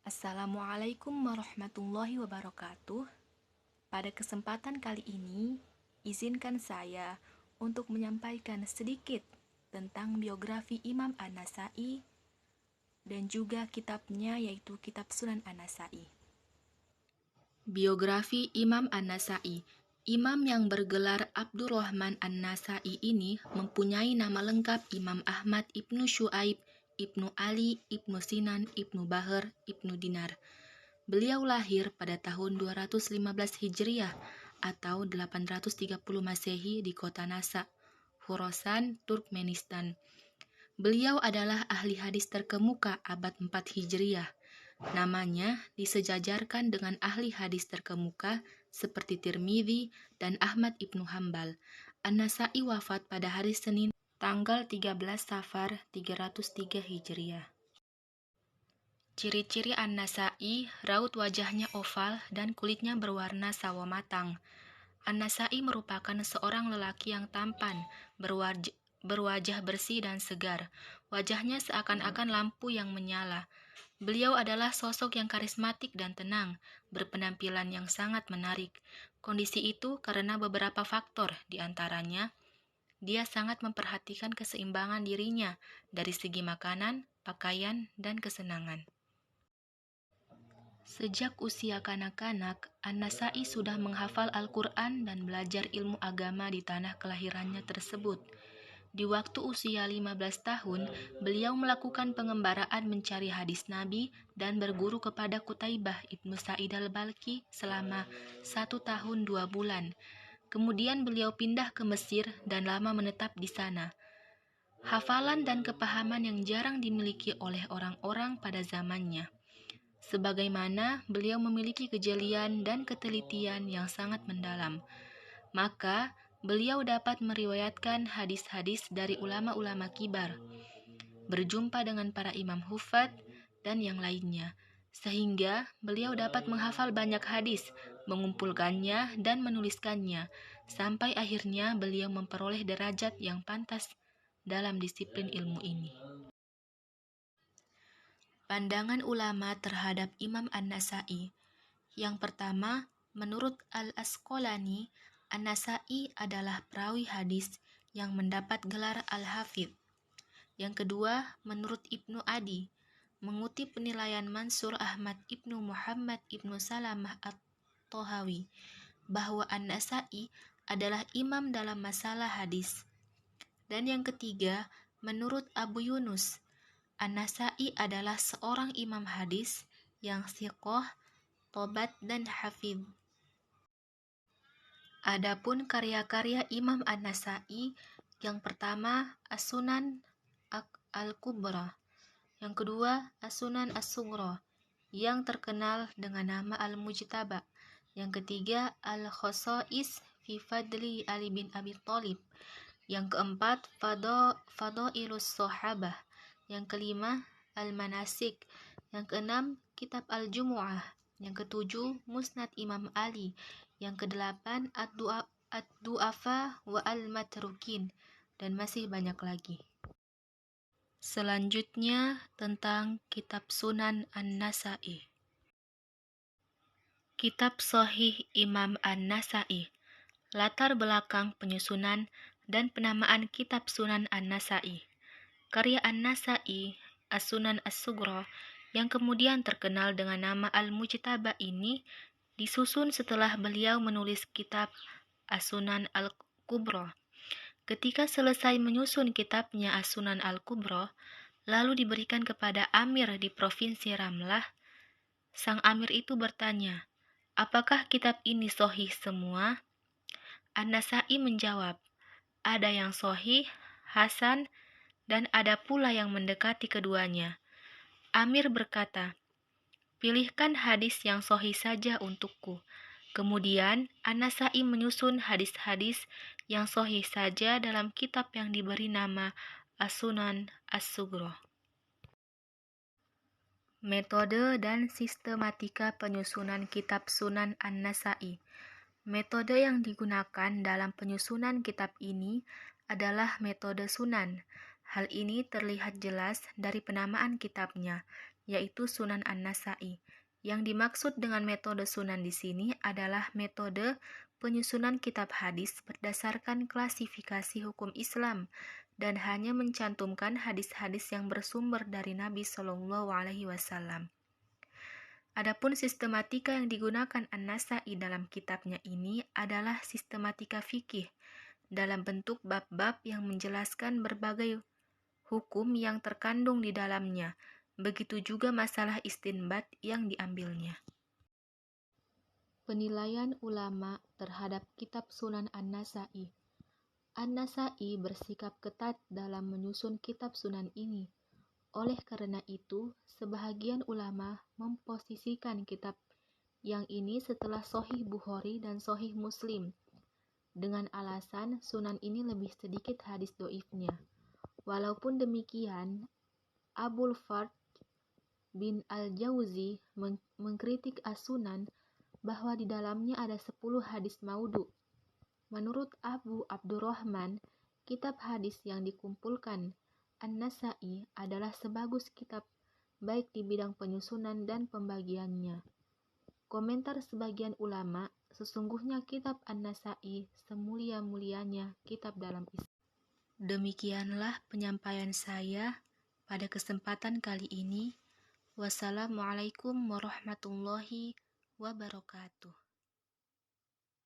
Assalamualaikum warahmatullahi wabarakatuh. Pada kesempatan kali ini, izinkan saya untuk menyampaikan sedikit tentang biografi Imam An-Nasa'i dan juga kitabnya yaitu Kitab Sunan An-Nasa'i. Biografi Imam An-Nasa'i. Imam yang bergelar Abdurrahman An-Nasa'i ini mempunyai nama lengkap Imam Ahmad Ibnu Syuaib, Ibnu Ali, Ibnu Sinan, Ibnu Bahr, Ibnu Dinar. Beliau lahir pada tahun 215 Hijriah atau 830 Masehi di kota Nasa, Khorasan, Turkmenistan. Beliau adalah ahli hadis terkemuka abad 4 Hijriah. Namanya disejajarkan dengan ahli hadis terkemuka seperti Tirmidzi dan Ahmad Ibnu Hambal. An-Nasa'i wafat pada hari Senin tanggal 13 Safar 303 Hijriah. Ciri-ciri An-Nasa'i, raut wajahnya oval dan kulitnya berwarna sawo matang. An-Nasa'i merupakan seorang lelaki yang tampan, berwajah bersih dan segar. Wajahnya seakan-akan lampu yang menyala. Beliau adalah sosok yang karismatik dan tenang, berpenampilan yang sangat menarik. Kondisi itu karena beberapa faktor, di antaranya dia sangat memperhatikan keseimbangan dirinya dari segi makanan, pakaian, dan kesenangan. Sejak usia kanak-kanak, An-Nasa'i sudah menghafal Al-Quran dan belajar ilmu agama di tanah kelahirannya tersebut. Di waktu usia 15 tahun, beliau melakukan pengembaraan mencari hadis Nabi dan berguru kepada Qutaibah Ibnu Sa'id al-Balkhi selama 1 tahun 2 bulan. Kemudian beliau pindah ke Mesir dan lama menetap di sana. Hafalan dan kepahaman yang jarang dimiliki oleh orang-orang pada zamannya. Sebagaimana beliau memiliki kejelian dan ketelitian yang sangat mendalam, maka beliau dapat meriwayatkan hadis-hadis dari ulama-ulama kibar, berjumpa dengan para imam hufad dan yang lainnya, sehingga beliau dapat menghafal banyak hadis, mengumpulkannya dan menuliskannya, sampai akhirnya beliau memperoleh derajat yang pantas dalam disiplin ilmu ini. Pandangan ulama terhadap Imam An-Nasa'i. Yang pertama, menurut Al-Asqalani, An-Nasa'i adalah perawi hadis yang mendapat gelar Al-Hafidh. Yang kedua, menurut Ibnu Adi, mengutip penilaian Mansur Ahmad Ibnu Muhammad Ibnu Salamah At-Tohawi, bahwa An-Nasa'i adalah imam dalam masalah hadis. Dan yang ketiga, menurut Abu Yunus, An-Nasa'i adalah seorang imam hadis yang thiqah, tobat, dan hafidh. Adapun karya-karya Imam An-Nasa'i, yang pertama As-Sunan Al-Kubra, yang kedua As-Sunan As-Sughra, yang terkenal dengan nama Al-Mujtaba, yang ketiga Al-Khosais fi Fadli Ali bin Abi Thalib, yang keempat Fadailus Sahabah, yang kelima Al-Manasik, yang keenam Kitab Al-Jumu'ah, yang ketujuh Musnad Imam Ali, yang kedelapan Ad-Du'afa wa Al-Matrukin, dan masih banyak lagi. Selanjutnya tentang Kitab Sunan An-Nasa'i. Kitab Shahih Imam An-Nasa'i. Latar belakang penyusunan dan penamaan Kitab Sunan An-Nasa'i. Karya An-Nasa'i, As-Sunan As-Sughra, yang kemudian terkenal dengan nama Al-Mujtaba ini, disusun setelah beliau menulis kitab As-Sunan Al-Kubra. Ketika selesai menyusun kitabnya As-Sunan Al-Kubra, lalu diberikan kepada Amir di Provinsi Ramlah, sang Amir itu bertanya, "Apakah kitab ini sahih semua?" An-Nasa'i menjawab, "Ada yang sahih, hasan, dan ada pula yang mendekati keduanya." Amir berkata, "Pilihkan hadis yang sahih saja untukku." Kemudian An-Nasa'i menyusun hadis-hadis yang sahih saja dalam kitab yang diberi nama As-Sunan As-Sughra. Metode dan sistematika penyusunan kitab Sunan An-Nasa'i. Metode yang digunakan dalam penyusunan kitab ini adalah metode sunan. Hal ini terlihat jelas dari penamaan kitabnya. yaitu Sunan An-Nasa'i. Yang dimaksud dengan metode sunan di sini adalah metode penyusunan kitab hadis berdasarkan klasifikasi hukum Islam dan hanya mencantumkan hadis-hadis yang bersumber dari Nabi Shallallahu Alaihi Wasallam. Adapun sistematika yang digunakan An-Nasa'i dalam kitabnya ini adalah sistematika fikih dalam bentuk bab-bab yang menjelaskan berbagai hukum yang terkandung di dalamnya. Begitu juga masalah istinbat yang diambilnya. Penilaian ulama terhadap kitab Sunan An-Nasa'i. An-Nasa'i bersikap ketat dalam menyusun kitab sunan ini. Oleh karena itu, sebahagian ulama memposisikan kitab yang ini setelah Sahih Bukhari dan Sahih Muslim, dengan alasan sunan ini lebih sedikit hadis doifnya. Walaupun demikian, Abul Fard bin Al-Jauzi mengkritik As-Sunan bahwa di dalamnya ada 10 hadis maudhu. Menurut Abu Abdurrahman, kitab hadis yang dikumpulkan An-Nasa'i adalah sebagus kitab baik di bidang penyusunan dan pembagiannya. Komentar sebagian ulama, sesungguhnya kitab An-Nasa'i semulia-mulianya kitab dalam Islam. Demikianlah penyampaian saya pada kesempatan kali ini. Wassalamualaikum warahmatullahi wabarakatuh.